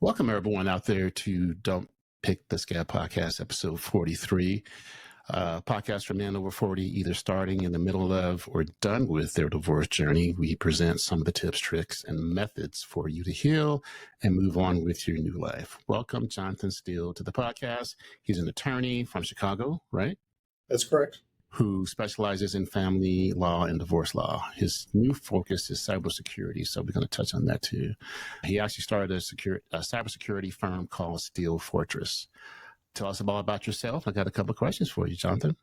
Welcome everyone out there to Don't Pick the Scab Podcast, episode 43. Podcast for men over 40, either starting in the middle of or done with their divorce journey. We present some of the tips, tricks, and methods for you to heal and move on with your new life. Welcome Jonathan Steele to the podcast. He's an attorney from Chicago, right? That's correct. Who specializes in family law and divorce law. His new focus is cybersecurity, so we're going to touch on that too. He actually started a cybersecurity firm called Steele Fortress. Tell us about yourself. I got a couple of questions for you, Jonathan.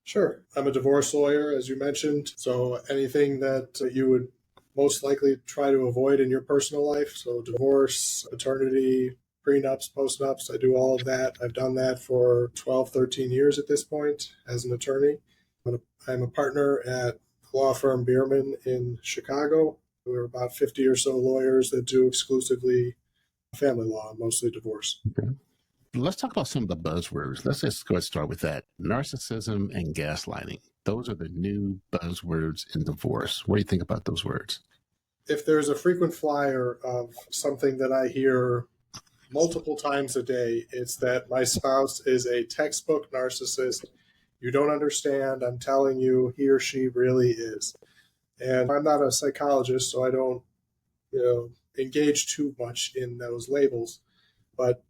Sure. I'm a divorce lawyer, as you mentioned, so anything that you would most likely try to avoid in your personal life, so divorce, paternity, prenups, postnups, I do all of that. I've done that for 12, 13 years at this point as an attorney. I'm a partner at the law firm Bierman in Chicago. We're about 50 or so lawyers that do exclusively family law, mostly divorce. Okay. Let's talk about some of the buzzwords. Let's just go ahead and start with that. Narcissism and gaslighting. Those are the new buzzwords in divorce. What do you think about those words? If there's a frequent flyer of something that I hear multiple times a day, it's that my spouse is a textbook narcissist. You don't understand. I'm telling you, he or she really is. And I'm not a psychologist, so I don't, engage too much in those labels. But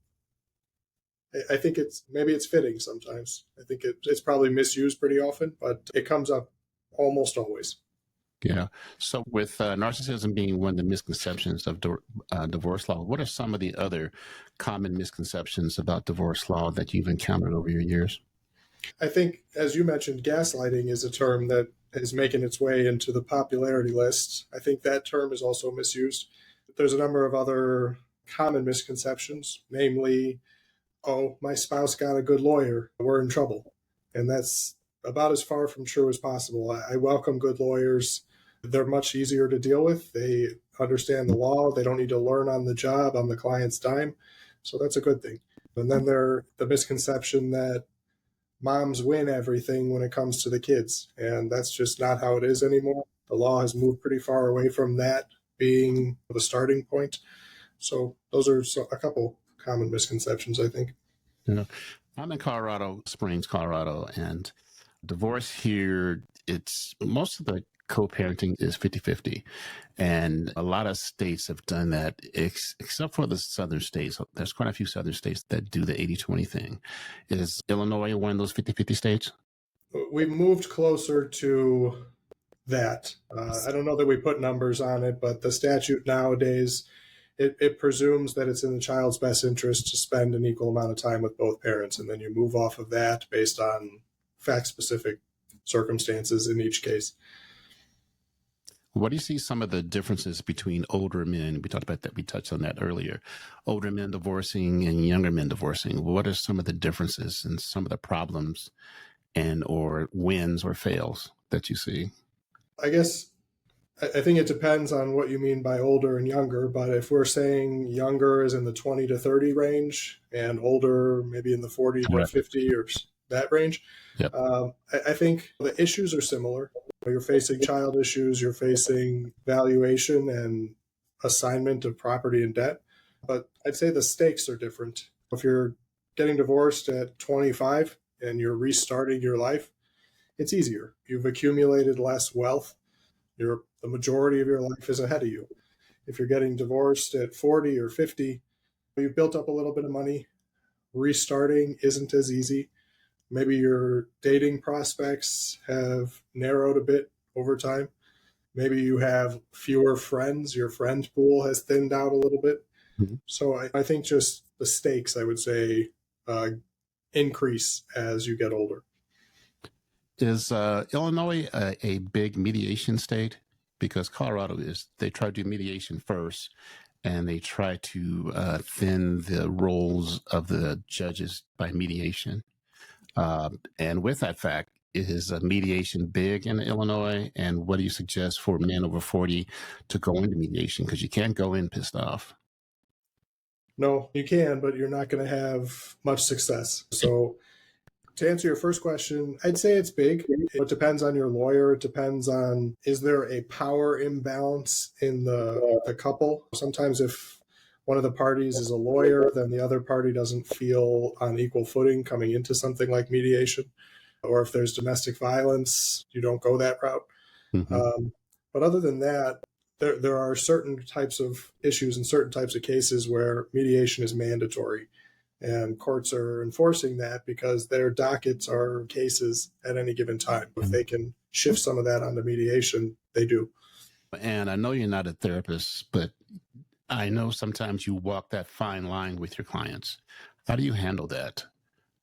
I think maybe it's fitting sometimes. I think it's probably misused pretty often, but it comes up almost always. Yeah. So with narcissism being one of the misconceptions of divorce law, what are some of the other common misconceptions about divorce law that you've encountered over your years? I think, as you mentioned, gaslighting is a term that is making its way into the popularity list. I think that term is also misused. There's a number of other common misconceptions, namely, oh, my spouse got a good lawyer, we're in trouble. And that's about as far from true as possible. I welcome good lawyers. They're much easier to deal with. They understand the law. They don't need to learn on the job on the client's dime. So that's a good thing. And then there's the misconception that moms win everything when it comes to the kids. And that's just not how it is anymore. The law has moved pretty far away from that being the starting point. So those are a couple common misconceptions, I think. Yeah. I'm in Colorado Springs, Colorado, and divorce here, it's most of the co-parenting is 50-50. And a lot of states have done that, except for the southern states. There's quite a few southern states that do the 80-20 thing. Is Illinois one of those 50-50 states? We moved closer to that. I don't know that we put numbers on it, but the statute nowadays, it presumes that it's in the child's best interest to spend an equal amount of time with both parents. And then you move off of that based on fact-specific circumstances in each case. What do you see some of the differences between older men? We talked about that. We touched on that earlier. Older men divorcing and younger men divorcing. What are some of the differences and some of the problems and or wins or fails that you see? I guess I think it depends on what you mean by older and younger. But if we're saying younger is in the 20 to 30 range and older maybe in the 40 to 50 or that range, yep. I think the issues are similar. You're facing child issues, you're facing valuation and assignment of property and debt. But I'd say the stakes are different. If you're getting divorced at 25 and you're restarting your life, it's easier. You've accumulated less wealth. The majority of your life is ahead of you. If you're getting divorced at 40 or 50, you've built up a little bit of money. Restarting isn't as easy. Maybe your dating prospects have narrowed a bit over time. Maybe you have fewer friends. Your friend pool has thinned out a little bit. Mm-hmm. So I think just the stakes, I would say, increase as you get older. Is Illinois a big mediation state? Because Colorado is. They try to do mediation first, and they try to thin the roles of the judges by mediation. And with that fact, is mediation big in Illinois? And what do you suggest for men over 40 to go into mediation? Because you can't go in pissed off. No, you can, but you're not going to have much success. So to answer your first question, I'd say it's big. It depends on your lawyer. It depends on, is there a power imbalance in the couple? Sometimes if one of the parties is a lawyer, then the other party doesn't feel on equal footing coming into something like mediation. Or if there's domestic violence, you don't go that route. Mm-hmm. But other than that, there are certain types of issues and certain types of cases where mediation is mandatory. And courts are enforcing that because their dockets are cases at any given time. If they can shift some of that onto mediation, they do. And I know you're not a therapist, but I know sometimes you walk that fine line with your clients. How do you handle that?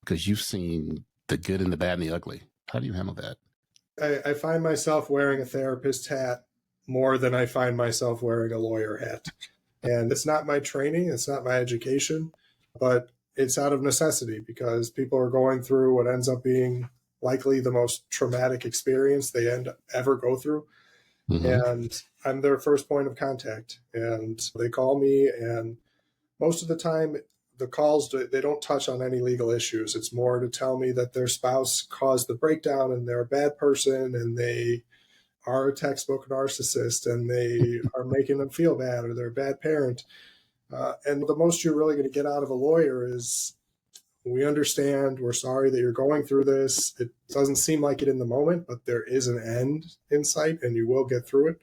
Because you've seen the good and the bad and the ugly. How do you handle that? I find myself wearing a therapist hat more than I find myself wearing a lawyer hat. And it's not my training, it's not my education, but it's out of necessity because people are going through what ends up being likely the most traumatic experience they ever go through. Mm-hmm. And I'm their first point of contact. And they call me, and most of the time, the calls, they don't touch on any legal issues. It's more to tell me that their spouse caused the breakdown and they're a bad person and they are a textbook narcissist and they are making them feel bad or they're a bad parent. And the most you're really going to get out of a lawyer is, we understand, we're sorry that you're going through this. It doesn't seem like it in the moment, but there is an end in sight and you will get through it.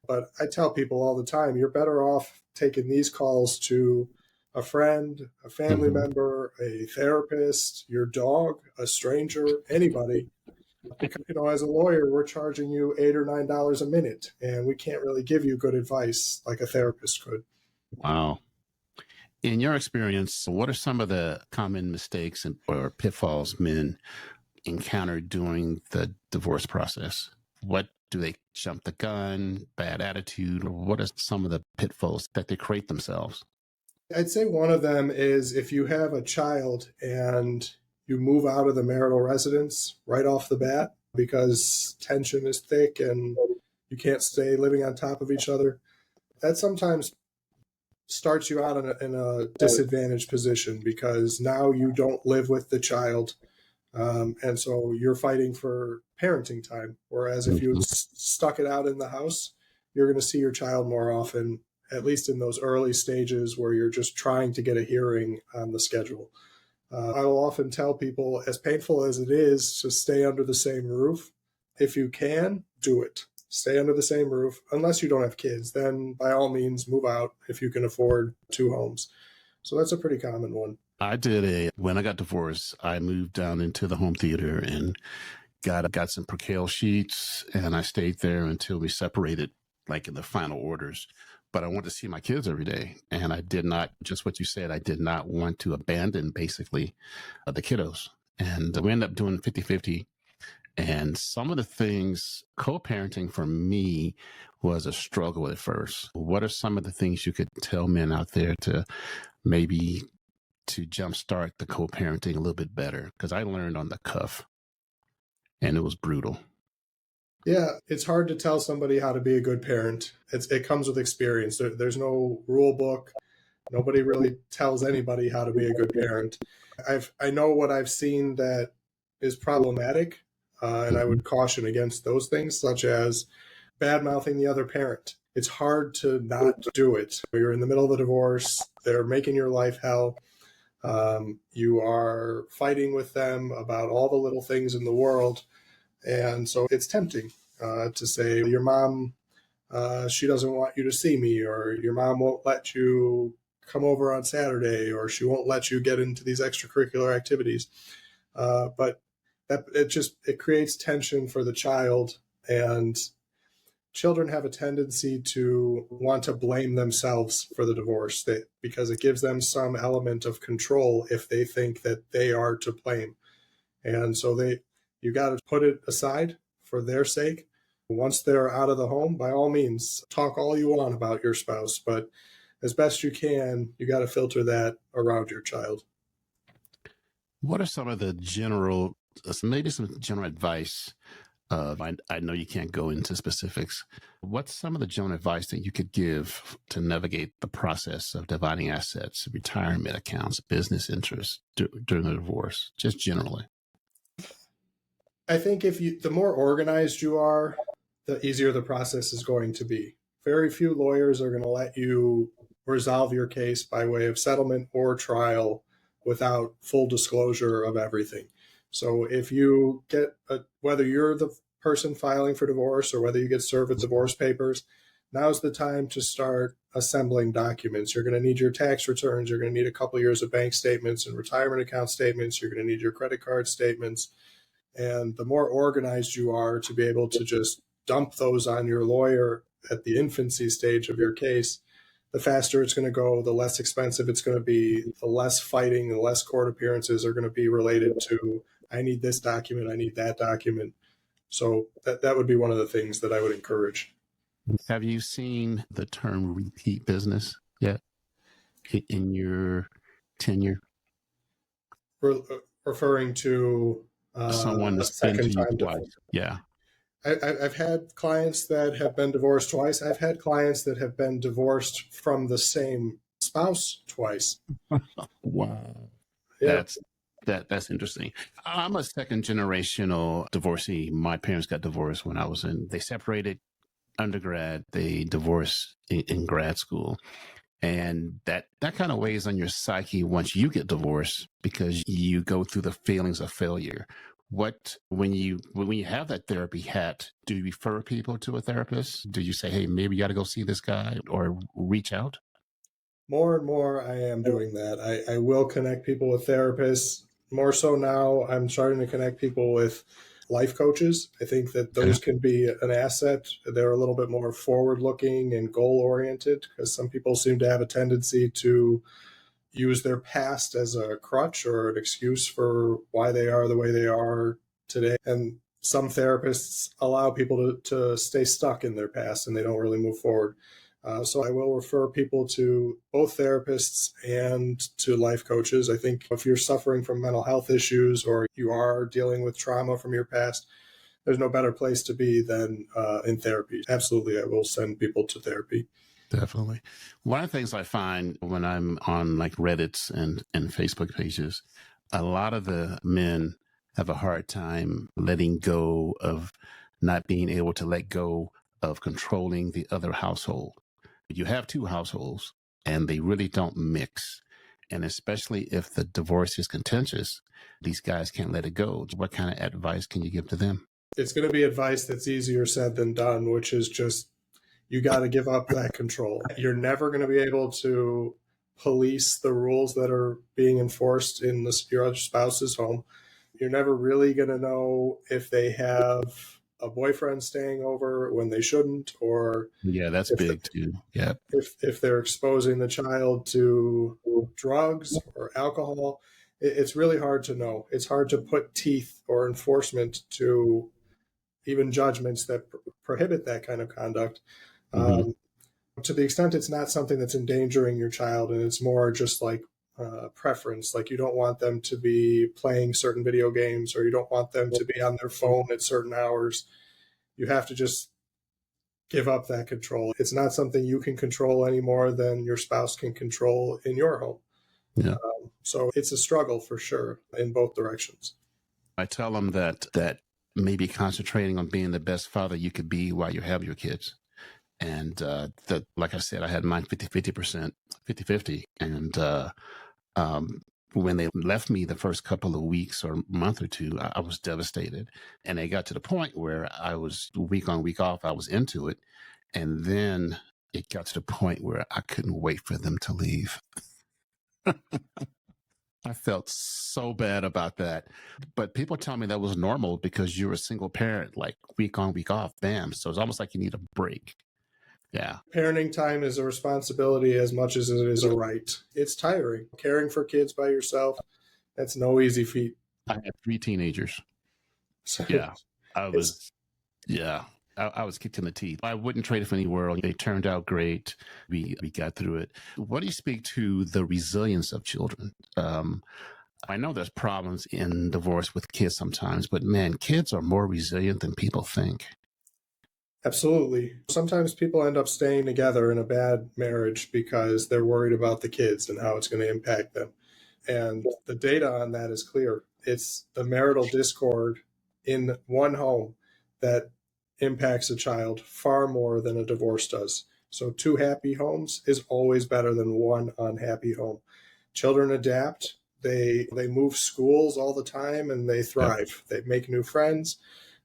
But I tell people all the time, you're better off taking these calls to a friend, a family Mm-hmm. member, a therapist, your dog, a stranger, anybody. Because, as a lawyer, we're charging you $8 or $9 a minute, and we can't really give you good advice like a therapist could. Wow. In your experience, what are some of the common mistakes or pitfalls men encounter during the divorce process? What do they jump the gun, bad attitude, or what are some of the pitfalls that they create themselves? I'd say one of them is if you have a child and you move out of the marital residence right off the bat because tension is thick and you can't stay living on top of each other, that sometimes starts you out in a disadvantaged position because now you don't live with the child. And so you're fighting for parenting time. Whereas if you had Mm-hmm. stuck it out in the house, you're going to see your child more often, at least in those early stages where you're just trying to get a hearing on the schedule. I will often tell people, as painful as it is to stay under the same roof, if you can, do it. Stay under the same roof. Unless you don't have kids, then by all means move out if you can afford two homes. So that's a pretty common one. When I got divorced, I moved down into the home theater and got some percale sheets, and I stayed there until we separated, like in the final orders. But I wanted to see my kids every day, and I did not, just what you said, I did not want to abandon basically the kiddos. And we ended up doing 50-50. And some of the things, co-parenting for me was a struggle at first. What are some of the things you could tell men out there to maybe to jumpstart the co-parenting a little bit better? Because I learned on the cuff and it was brutal. Yeah, it's hard to tell somebody how to be a good parent. It comes with experience. There's no rule book. Nobody really tells anybody how to be a good parent. I know what I've seen that is problematic, and I Mm-hmm. would caution against those things, such as bad mouthing the other parent. It's hard to not do it. You're in the middle of a divorce. They're making your life hell. You are fighting with them about all the little things in the world. And so it's tempting to say, your mom, she doesn't want you to see me, or your mom won't let you come over on Saturday, or she won't let you get into these extracurricular activities. But it creates tension for the child, and children have a tendency to want to blame themselves for the divorce because it gives them some element of control if they think that they are to blame. And so you got to put it aside for their sake. Once they're out of the home, by all means, talk all you want about your spouse, but as best you can, you got to filter that around your child. What are some of the maybe some general advice? I know you can't go into specifics. What's some of the general advice that you could give to navigate the process of dividing assets, retirement accounts, business interests during a divorce, just generally? I think the more organized you are, the easier the process is going to be. Very few lawyers are going to let you resolve your case by way of settlement or trial without full disclosure of everything. So if you get whether you're the person filing for divorce or whether you get served with divorce papers, now's the time to start assembling documents. You're going to need your tax returns. You're going to need a couple of years of bank statements and retirement account statements. You're going to need your credit card statements. And the more organized you are to be able to just dump those on your lawyer at the infancy stage of your case, the faster it's going to go, the less expensive it's going to be, the less fighting, the less court appearances are going to be related to, I need this document, I need that document. So that would be one of the things that I would encourage. Have you seen the term repeat business yet in your tenure? Referring to Someone a that's been to second you time twice. divorce. Yeah. I've had clients that have been divorced twice. I've had clients that have been divorced from the same spouse twice. Wow. Yeah. That's interesting. I'm a second generational divorcee. My parents got divorced when they separated undergrad, they divorced in grad school. And that kind of weighs on your psyche once you get divorced because you go through the feelings of failure. When you have that therapy hat, do you refer people to a therapist? Do you say, hey, maybe you got to go see this guy or reach out? More and more, I am doing that. I will connect people with therapists. More so now, I'm starting to connect people with life coaches. I think that those can be an asset. They're a little bit more forward looking and goal oriented because some people seem to have a tendency to use their past as a crutch or an excuse for why they are the way they are today. And some therapists allow people to stay stuck in their past and they don't really move forward. So I will refer people to both therapists and to life coaches. I think if you're suffering from mental health issues or you are dealing with trauma from your past, there's no better place to be than in therapy. Absolutely, I will send people to therapy. Definitely. One of the things I find when I'm on like Reddits and Facebook pages, a lot of the men have a hard time letting go of not being able to let go of controlling the other household. You have two households and they really don't mix. And especially if the divorce is contentious, these guys can't let it go. What kind of advice can you give to them? It's going to be advice that's easier said than done, which is just you got to give up that control. You're never going to be able to police the rules that are being enforced in your other spouse's home. You're never really going to know if they have a boyfriend staying over when they shouldn't, or Yeah, that's big too. Yeah. if they're exposing the child to drugs or alcohol. It's really hard to know. It's hard to put teeth or enforcement to even judgments that prohibit that kind of conduct. Mm-hmm. To the extent it's not something that's endangering your child and it's more just like preference, like you don't want them to be playing certain video games or you don't want them to be on their phone at certain hours, you have to just give up that control. It's not something you can control any more than your spouse can control in your home. Yeah. So it's a struggle for sure in both directions. I tell them that maybe concentrating on being the best father you could be while you have your kids. And like I said, I had mine 50%, 50-50. And when they left me the first couple of weeks or month or two, I was devastated. And it got to the point where I was week on, week off, I was into it. And then it got to the point where I couldn't wait for them to leave. I felt so bad about that. But people tell me that was normal because you're a single parent, like week on, week off, bam. So it's almost like you need a break. Yeah. Parenting time is a responsibility as much as it is a right. It's tiring. Caring for kids by yourself, that's no easy feat. I had 3 teenagers. So Yeah. I it's, was kicked in the teeth. I wouldn't trade it for any world. They turned out great. We got through it. What do you speak to the resilience of children? I know there's problems in divorce with kids sometimes, but man, kids are more resilient than people think. absolutely. Sometimes people end up staying together in a bad marriage because they're worried about the kids and how it's going to impact them. And the data on that is clear. It's the marital discord in one home that impacts a child far more than a divorce does. So 2 happy homes is always better than 1 unhappy home. Children adapt. They move schools all the time and they Yep. thrive. They make new friends.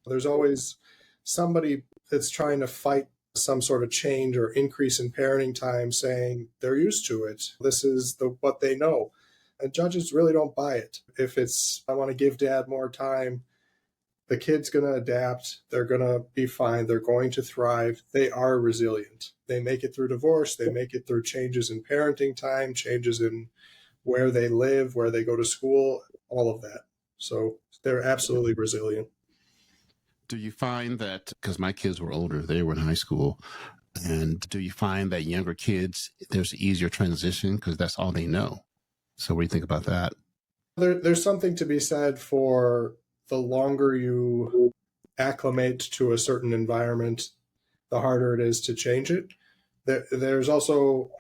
There's always somebody that's trying to fight some sort of change or increase in parenting time, saying they're used to it. This is what they know. And judges really don't buy it. If it's, I want to give dad more time, the kid's going to adapt. They're going to be fine. They're going to thrive. They are resilient. They make it through divorce. They make it through changes in parenting time, changes in where they live, where they go to school, all of that. So they're absolutely resilient. Do you find that, because my kids were older, they were in high school, and do you find that younger kids, there's an easier transition because that's all they know? So what do you think about that? There's something to be said for the longer you acclimate to a certain environment, the harder it is to change it. There's also,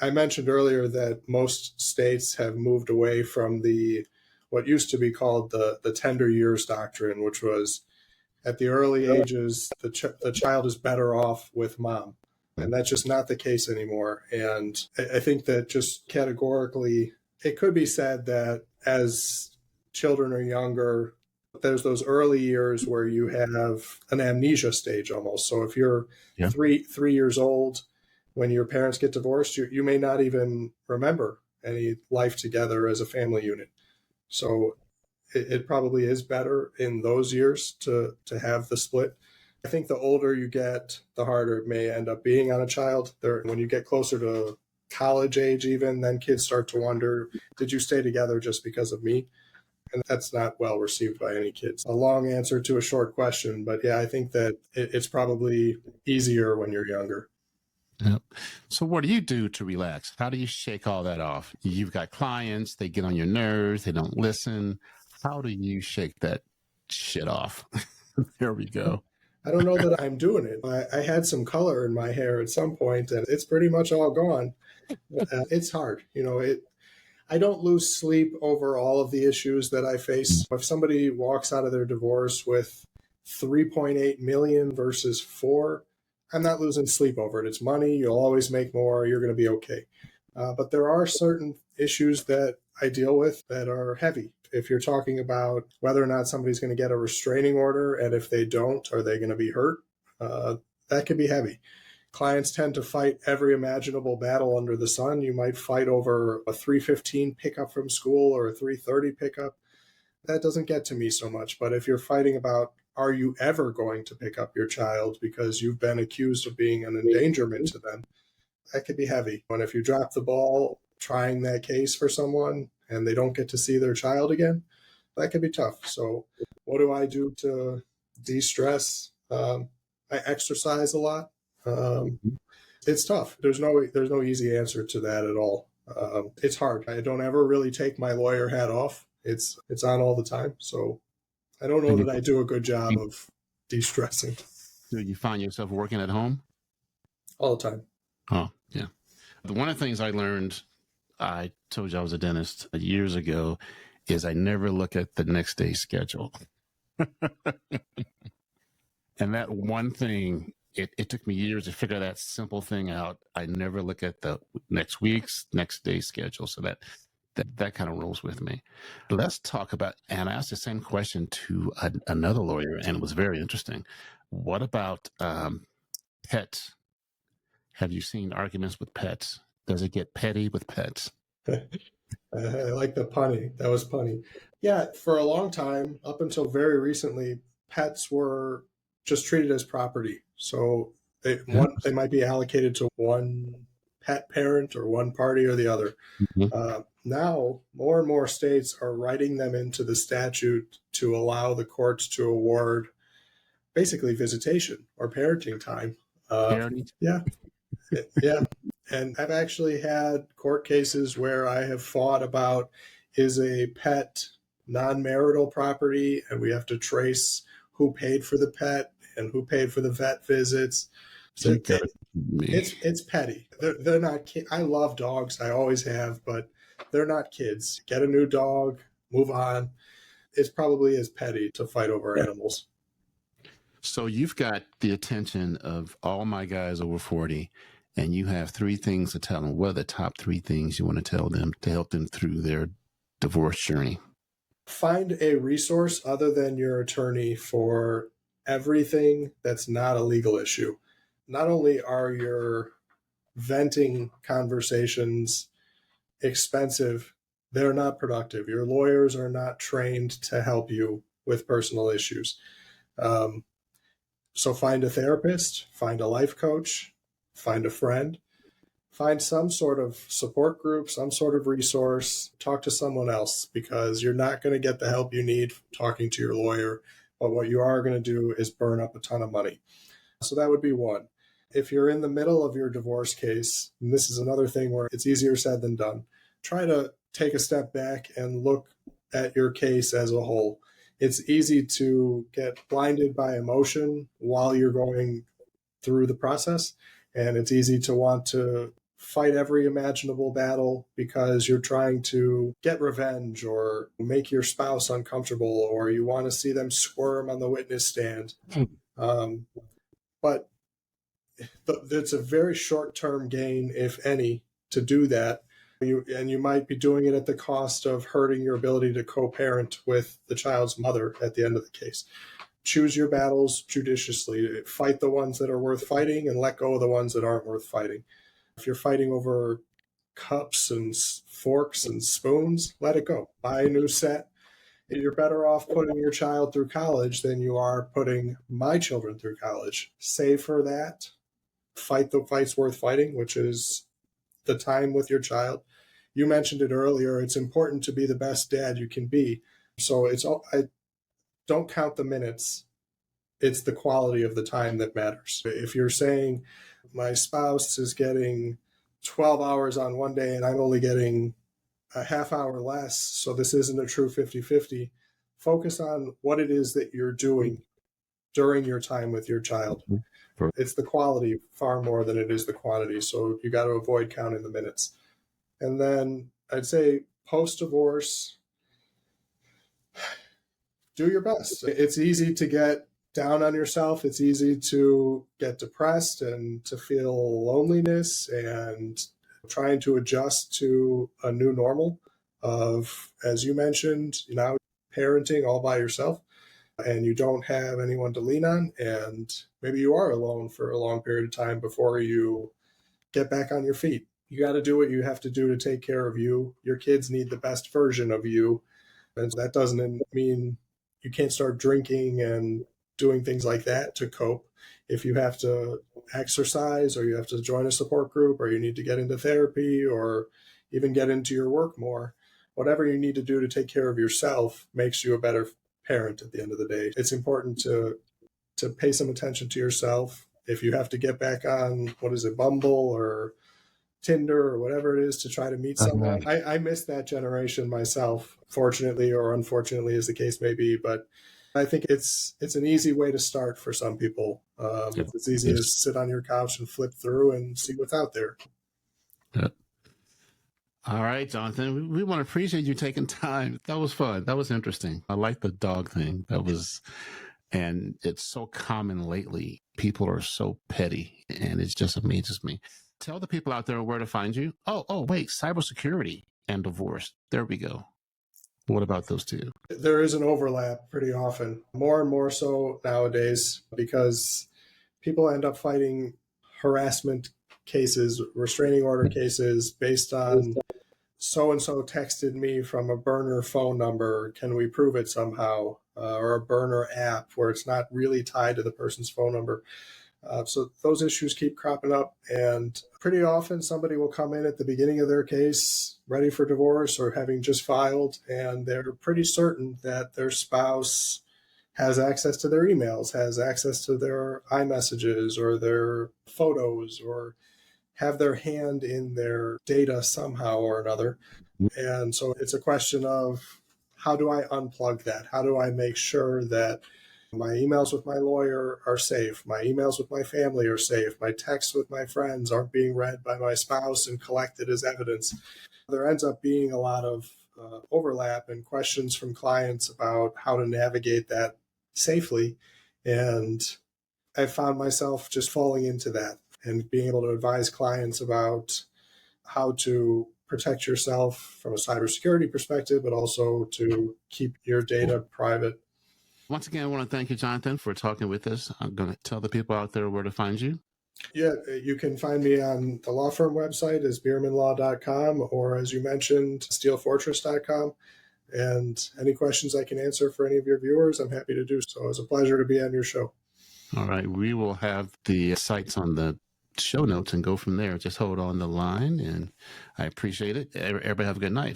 I mentioned earlier that most states have moved away from what used to be called the tender years doctrine, which was at the early ages, the child is better off with mom. And that's just not the case anymore. And I think that just categorically, it could be said that as children are younger, there's those early years where you have an amnesia stage almost. So if you're three years old, when your parents get divorced, you may not even remember any life together as a family unit. So it probably is better in those years to have the split. I think the older you get, the harder it may end up being on a child. When you get closer to college age even, then kids start to wonder, did you stay together just because of me? And that's not well received by any kids. A long answer to a short question, but yeah, I think that it's probably easier when you're younger. Yep. So what do you do to relax? How do you shake all that off? You've got clients, they get on your nerves, they don't listen. How do you shake that shit off? There we go. I don't know that I'm doing it. I had some color in my hair at some point and it's pretty much all gone. It's hard. I don't lose sleep over all of the issues that I face. If somebody walks out of their divorce with 3.8 million versus 4, I'm not losing sleep over it. It's money. You'll always make more. You're going to be okay. But there are certain issues that I deal with that are heavy. If you're talking about whether or not somebody's going to get a restraining order, and if they don't, are they going to be hurt? That can be heavy. Clients tend to fight every imaginable battle under the sun. You might fight over a 3:15 pickup from school or a 3:30 pickup. That doesn't get to me so much. But if you're fighting about, are you ever going to pick up your child because you've been accused of being an endangerment to them, that could be heavy. And if you drop the ball trying that case for someone and they don't get to see their child again, that could be tough. So what do I do to de-stress? I exercise a lot. It's tough. There's no easy answer to that at all. It's hard. I don't ever really take my lawyer hat off. It's on all the time. So I don't know that I do a good job of de-stressing. Do you find yourself working at home? All the time. Oh, yeah. One of the things I learned, I told you I was a dentist years ago, is I never look at the next day's schedule. And that one thing, it took me years to figure that simple thing out. I never look at the next day's schedule. So that kind of rolls with me. Let's talk about, and I asked the same question to another lawyer, and it was very interesting. What about pets? Have you seen arguments with pets? Does it get petty with pets? I like the punny. That was punny. Yeah, for a long time, up until very recently, pets were just treated as property. So they might be allocated to one pet parent or one party or the other. Mm-hmm. Now, more and more states are writing them into the statute to allow the courts to award basically visitation or parenting time. Yeah. Yeah. And I've actually had court cases where I have fought about, is a pet non-marital property, and we have to trace who paid for the pet and who paid for the vet visits. So it's petty. They're not I love dogs. I always have, but they're not kids. Get a new dog, move on. It's probably as petty to fight over animals. So you've got the attention of all my guys over 40, and you have 3 things to tell them, what are the top 3 things you want to tell them to help them through their divorce journey? Find a resource other than your attorney for everything that's not a legal issue. Not only are your venting conversations expensive, they're not productive. Your lawyers are not trained to help you with personal issues. So find a therapist, find a life coach, find a friend, find some sort of support group, some sort of resource, talk to someone else, because you're not going to get the help you need talking to your lawyer. But what you are going to do is burn up a ton of money. So that would be one. If you're in the middle of your divorce case, and this is another thing where it's easier said than done, try to take a step back and look at your case as a whole. It's easy to get blinded by emotion while you're going through the process, and it's easy to want to fight every imaginable battle because you're trying to get revenge or make your spouse uncomfortable, or you want to see them squirm on the witness stand. But it's a very short-term gain, if any, to do that. You might be doing it at the cost of hurting your ability to co-parent with the child's mother at the end of the case. Choose your battles judiciously. Fight the ones that are worth fighting and let go of the ones that aren't worth fighting. If you're fighting over cups and forks and spoons, let it go. Buy a new set. You're better off putting your child through college than you are putting my children through college. Save for that. Fight the fights worth fighting, which is the time with your child. You mentioned it earlier. It's important to be the best dad you can be. So I don't count the minutes. It's the quality of the time that matters. If you're saying my spouse is getting 12 hours on one day and I'm only getting a half hour less, so this isn't a true 50-50, focus on what it is that you're doing during your time with your child. It's the quality far more than it is the quantity. So you got to avoid counting the minutes. And then I'd say post-divorce, do your best. It's easy to get down on yourself. It's easy to get depressed and to feel loneliness and trying to adjust to a new normal of, as you mentioned, now parenting all by yourself, and you don't have anyone to lean on, and maybe you are alone for a long period of time before you get back on your feet. You got to do what you have to do to take care of you. Your kids need the best version of you. And that doesn't mean you can't start drinking and doing things like that to cope. If you have to exercise, or you have to join a support group, or you need to get into therapy, or even get into your work more, whatever you need to do to take care of yourself makes you a better parent at the end of the day. It's important to pay some attention to yourself. If you have to get back on, Bumble or Tinder or whatever it is to try to meet someone. I miss that generation myself, fortunately or unfortunately, as the case may be. But I think it's an easy way to start for some people. It's as easy as sit on your couch and flip through and see what's out there. Yeah. All right, Jonathan, we want to appreciate you taking time. That was fun. That was interesting. I like the dog thing. And it's so common lately. People are so petty, and it just amazes me. Tell the people out there where to find you. Oh, wait, cybersecurity and divorce. There we go. What about those two? There is an overlap pretty often, more and more so nowadays, because people end up fighting harassment cases, restraining order cases based on so-and-so texted me from a burner phone number. Can we prove it somehow? Or a burner app where it's not really tied to the person's phone number. So those issues keep cropping up, and pretty often somebody will come in at the beginning of their case ready for divorce or having just filed, and they're pretty certain that their spouse has access to their emails, has access to their iMessages or their photos, or have their hand in their data somehow or another. And so it's a question of, how do I unplug that? How do I make sure that my emails with my lawyer are safe, my emails with my family are safe, my texts with my friends aren't being read by my spouse and collected as evidence? There ends up being a lot of overlap and questions from clients about how to navigate that safely. And I found myself just falling into that. and being able to advise clients about how to protect yourself from a cybersecurity perspective, but also to keep your data private. Once again, I want to thank you, Jonathan, for talking with us. I'm going to tell the people out there where to find you. Yeah, you can find me on the law firm website is biermanlaw.com, or as you mentioned, steelefortress.com. And any questions I can answer for any of your viewers, I'm happy to do so. It was a pleasure to be on your show. All right. We will have the sites on the show notes and go from there. Just hold on the line, and I appreciate it. Everybody have a good night.